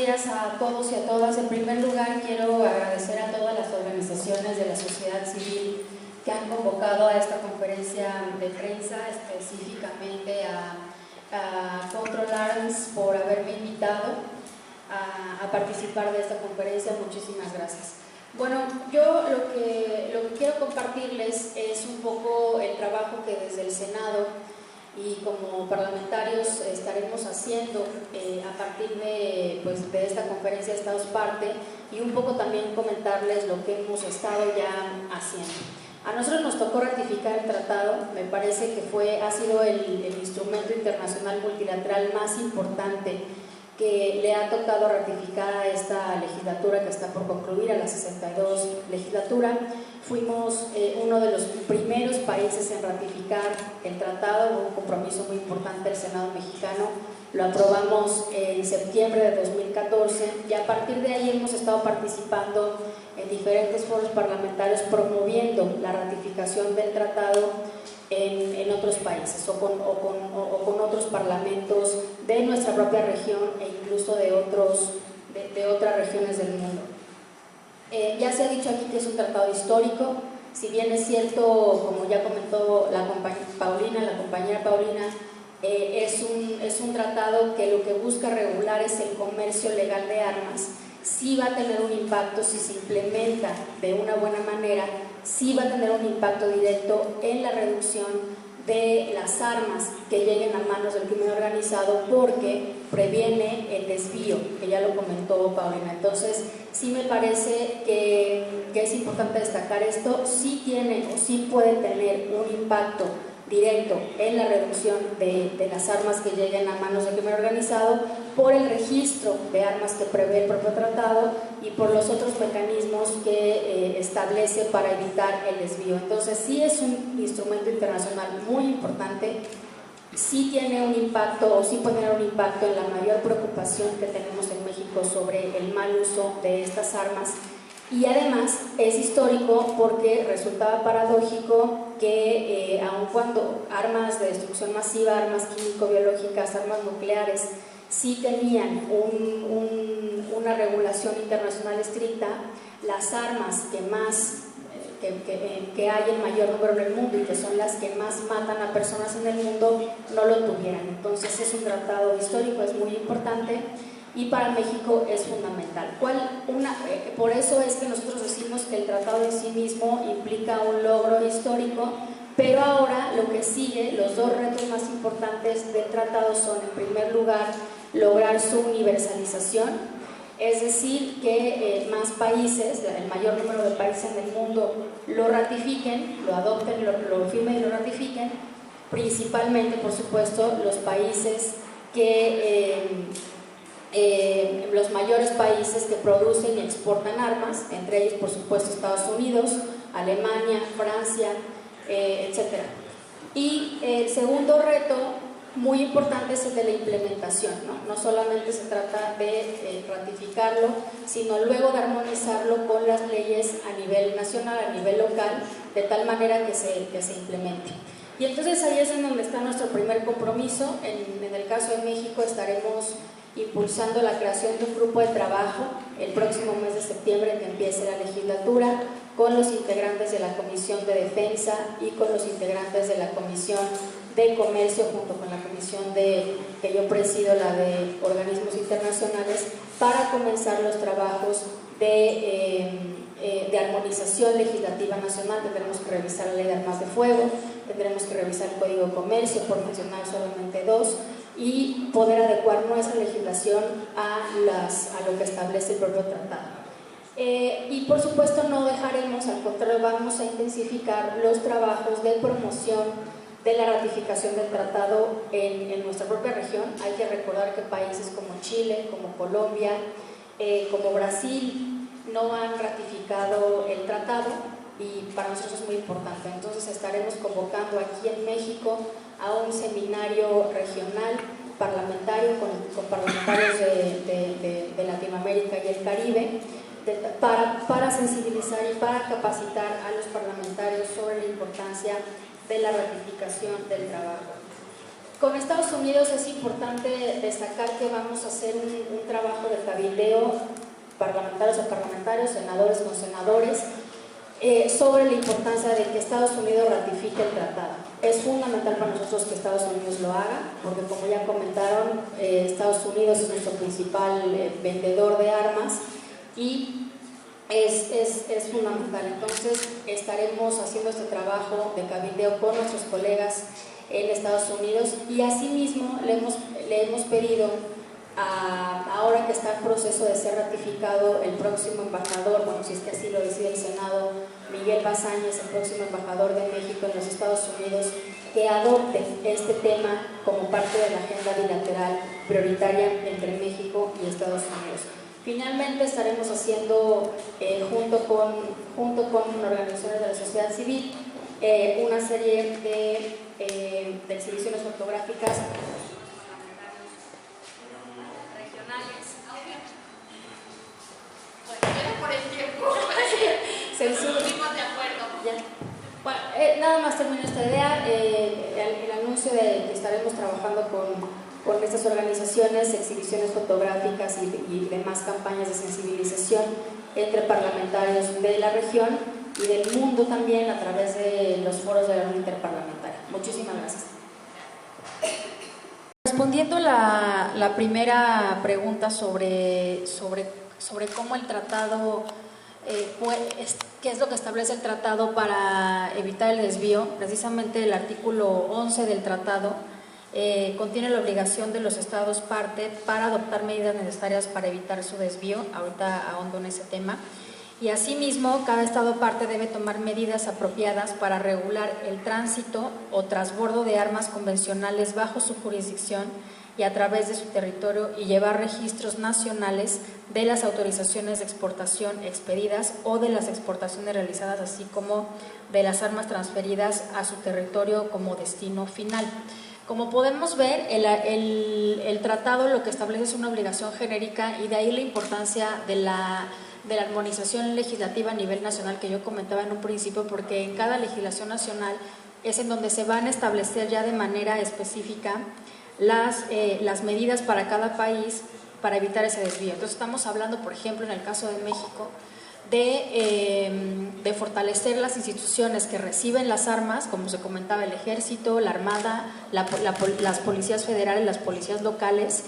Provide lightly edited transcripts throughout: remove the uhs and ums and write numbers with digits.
días a todos y a todas. En primer lugar, quiero agradecer a todas las organizaciones de la sociedad civil que han convocado a esta conferencia de prensa, específicamente a Control Arms por haberme invitado a participar de esta conferencia. Muchísimas gracias. Bueno, yo lo que quiero compartirles es un poco el trabajo que desde el Senado y como parlamentarios estaremos haciendo a partir de esta conferencia Estados Parte, y un poco también comentarles lo que hemos estado ya haciendo. A nosotros nos tocó ratificar el tratado. Me parece que ha sido el instrumento internacional multilateral más importante que le ha tocado ratificar a esta legislatura que está por concluir, a la 62 legislatura. Fuimos uno de los primeros países en ratificar el tratado. Hubo un compromiso muy importante del Senado mexicano, lo aprobamos en septiembre de 2014 y a partir de ahí hemos estado participando en diferentes foros parlamentarios promoviendo la ratificación del tratado en otros países o con otros parlamentos de nuestra propia región e incluso de otras regiones del mundo. Ya se ha dicho aquí que es un tratado histórico. Si bien es cierto, como ya comentó la compañera Paulina, es un tratado que lo que busca regular es el comercio legal de armas. Sí va a tener un impacto si se implementa de una buena manera, sí va a tener un impacto directo en la reducción de las armas que lleguen a manos del crimen organizado, porque previene el desvío, que ya lo comentó Paulina. Entonces, sí me parece que es importante destacar esto. Sí tiene o sí puede tener un impacto directo en la reducción de las armas que lleguen a manos del crimen organizado por el registro de armas que prevé el propio tratado y por los otros mecanismos que establece para evitar el desvío. Entonces sí es un instrumento internacional muy importante, sí tiene un impacto o sí puede tener un impacto en la mayor preocupación que tenemos en México sobre el mal uso de estas armas. Y además es histórico porque resultaba paradójico que aun cuando armas de destrucción masiva, armas químico-biológicas, armas nucleares sí tenían una regulación internacional estricta, las armas que hay en mayor número en el mundo y que son las que más matan a personas en el mundo no lo tuvieran. Entonces es un tratado histórico, es muy importante y para México es fundamental. Por eso es que nosotros decimos que el tratado en sí mismo implica un logro histórico, pero ahora lo que sigue, los dos retos más importantes del tratado son, en primer lugar, lograr su universalización, es decir, que más países, el mayor número de países en el mundo lo ratifiquen, lo adopten, lo firmen y lo ratifiquen, principalmente, por supuesto, los países los mayores países que producen y exportan armas, entre ellos por supuesto Estados Unidos, Alemania, Francia, etc. Y el segundo reto muy importante es el de la implementación, no solamente se trata de ratificarlo, sino luego de armonizarlo con las leyes a nivel nacional, a nivel local, de tal manera que se implemente. Y entonces ahí es en donde está nuestro primer compromiso. En el caso de México estaremos impulsando la creación de un grupo de trabajo el próximo mes de septiembre que empiece la legislatura, con los integrantes de la Comisión de Defensa y con los integrantes de la Comisión de Comercio, junto con la comisión que yo presido, la de organismos internacionales, para comenzar los trabajos de armonización legislativa nacional. Tendremos que revisar la ley de armas de fuego, tendremos que revisar el Código de Comercio, por mencionar solamente dos, y poder adecuar nuestra legislación a lo que establece el propio tratado. Y por supuesto no dejaremos, al contrario, vamos a intensificar los trabajos de promoción de la ratificación del tratado en nuestra propia región. Hay que recordar que países como Chile, como Colombia, como Brasil no han ratificado el tratado y para nosotros es muy importante. Entonces estaremos convocando aquí en México a un seminario regional parlamentario con parlamentarios de Latinoamérica y el Caribe para sensibilizar y para capacitar a los parlamentarios sobre la importancia de la ratificación del trabajo. Con Estados Unidos es importante destacar que vamos a hacer un trabajo de cabildeo, parlamentarios a parlamentarios, senadores con senadores, sobre la importancia de que Estados Unidos ratifique el tratado. Es fundamental para nosotros que Estados Unidos lo haga, porque como ya comentaron, Estados Unidos es nuestro principal vendedor de armas y es fundamental. Entonces estaremos haciendo este trabajo de cabildeo con nuestros colegas en Estados Unidos y asimismo le hemos pedido ahora que está en proceso de ser ratificado el próximo embajador, bueno, si es que así lo decide el Senado, Miguel Bazáñez, el próximo embajador de México en los Estados Unidos, que adopte este tema como parte de la agenda bilateral prioritaria entre México y Estados Unidos. Finalmente estaremos haciendo, junto con organizaciones de la sociedad civil, una serie de exhibiciones fotográficas Por el tiempo. censura. Estuvimos de acuerdo. Ya. Bueno, nada más termino esta idea, el anuncio de que estaremos trabajando con estas organizaciones, exhibiciones fotográficas y demás campañas de sensibilización entre parlamentarios de la región y del mundo también a través de los foros de la Unión Interparlamentaria. Muchísimas gracias. Respondiendo la primera pregunta sobre cómo el tratado, qué es lo que establece el tratado para evitar el desvío, precisamente el artículo 11 del tratado contiene la obligación de los estados parte para adoptar medidas necesarias para evitar su desvío. Ahorita ahondo en ese tema. Y asimismo, cada estado parte debe tomar medidas apropiadas para regular el tránsito o transbordo de armas convencionales bajo su jurisdicción y a través de su territorio y llevar registros nacionales de las autorizaciones de exportación expedidas o de las exportaciones realizadas, así como de las armas transferidas a su territorio como destino final. Como podemos ver, el tratado lo que establece es una obligación genérica y de ahí la importancia de la armonización legislativa a nivel nacional que yo comentaba en un principio, porque en cada legislación nacional es en donde se van a establecer ya de manera específica las medidas para cada país para evitar ese desvío. Entonces estamos hablando, por ejemplo, en el caso de México, de fortalecer las instituciones que reciben las armas, como se comentaba, el Ejército, la Armada, las policías federales, las policías locales,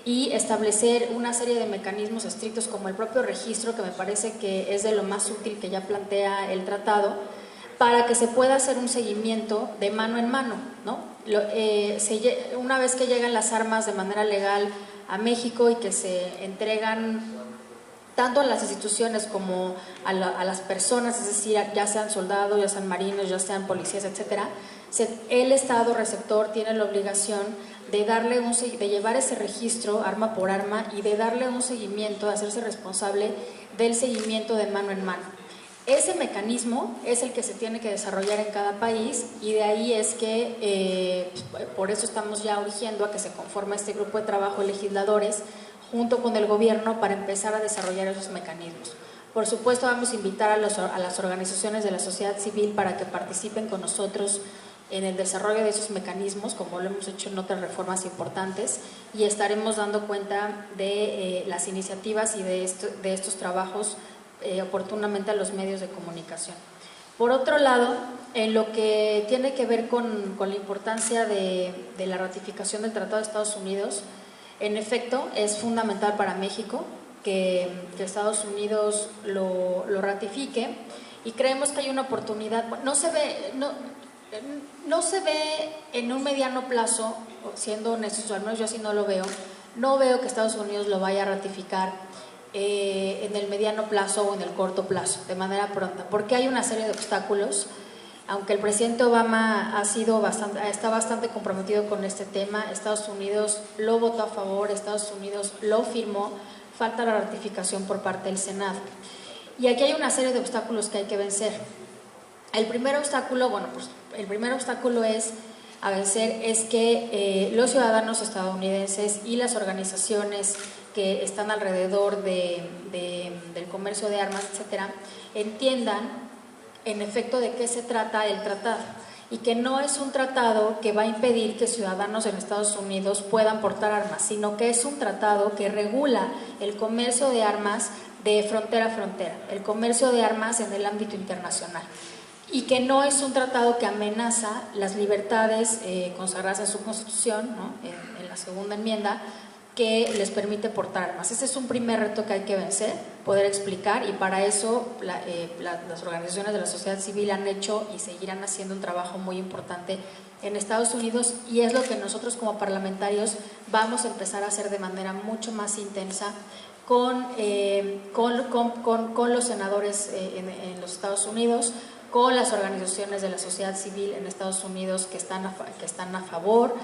y establecer una serie de mecanismos estrictos como el propio registro, que me parece que es de lo más útil que ya plantea el tratado, para que se pueda hacer un seguimiento de mano en mano, ¿no? Una vez que llegan las armas de manera legal a México y que se entregan tanto a las instituciones como a las personas, es decir, ya sean soldados, ya sean marinos, ya sean policías, etcétera, el Estado receptor tiene la obligación de llevar ese registro arma por arma y de darle un seguimiento, de hacerse responsable del seguimiento de mano en mano. Ese mecanismo es el que se tiene que desarrollar en cada país y de ahí es que, por eso estamos ya urgiendo a que se conforme este grupo de trabajo de legisladores junto con el gobierno para empezar a desarrollar esos mecanismos. Por supuesto, vamos a invitar a las organizaciones de la sociedad civil para que participen con nosotros en el desarrollo de esos mecanismos, como lo hemos hecho en otras reformas importantes, y estaremos dando cuenta de las iniciativas y de estos trabajos oportunamente a los medios de comunicación. Por otro lado, en lo que tiene que ver con la importancia de la ratificación del Tratado de Estados Unidos, en efecto, es fundamental para México que Estados Unidos lo ratifique, y creemos que hay una oportunidad. No se ve en un mediano plazo, siendo honestos, al menos yo así no lo veo, no veo que Estados Unidos lo vaya a ratificar en el mediano plazo o en el corto plazo, de manera pronta, porque hay una serie de obstáculos. Aunque el presidente Obama está bastante comprometido con este tema, Estados Unidos lo votó a favor, Estados Unidos lo firmó, falta la ratificación por parte del Senado. Y aquí hay una serie de obstáculos que hay que vencer. El primer obstáculo, a vencer es que los ciudadanos estadounidenses y las organizaciones que están alrededor del comercio de armas, etcétera, entiendan en efecto de qué se trata el tratado y que no es un tratado que va a impedir que ciudadanos en Estados Unidos puedan portar armas, sino que es un tratado que regula el comercio de armas de frontera a frontera, el comercio de armas en el ámbito internacional, y que no es un tratado que amenaza las libertades consagradas en su Constitución, ¿no? en la segunda enmienda, que les permite portar armas. Ese es un primer reto que hay que vencer, poder explicar, y para eso las organizaciones de la sociedad civil han hecho y seguirán haciendo un trabajo muy importante en Estados Unidos, y es lo que nosotros como parlamentarios vamos a empezar a hacer de manera mucho más intensa con los senadores en los Estados Unidos, con las organizaciones de la sociedad civil en Estados Unidos que están a favor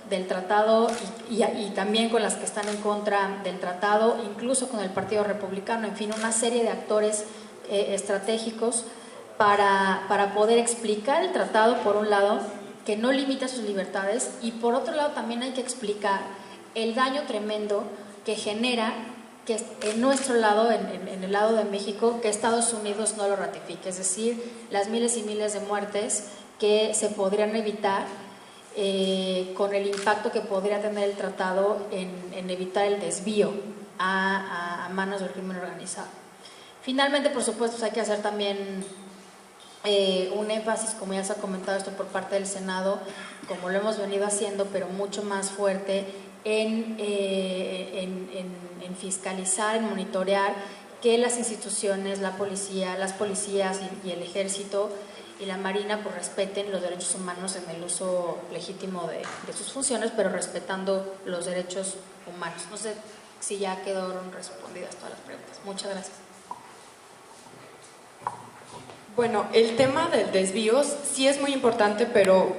del tratado y también con las que están en contra del tratado, incluso con el Partido Republicano, en fin, una serie de actores estratégicos para poder explicar el tratado, por un lado, que no limita sus libertades, y por otro lado también hay que explicar el daño tremendo que genera que en nuestro lado, en el lado de México, que Estados Unidos no lo ratifique, es decir, las miles y miles de muertes que se podrían evitar con el impacto que podría tener el tratado en evitar el desvío a manos del crimen organizado. Finalmente, por supuesto, hay que hacer también un énfasis, como ya se ha comentado esto por parte del Senado, como lo hemos venido haciendo, pero mucho más fuerte en fiscalizar, en monitorear que las instituciones, la policía, las policías y el ejército y la Marina pues respeten los derechos humanos en el uso legítimo de sus funciones, pero respetando los derechos humanos. No sé si ya quedaron respondidas todas las preguntas. Muchas gracias. Bueno, el tema del desvío sí es muy importante, pero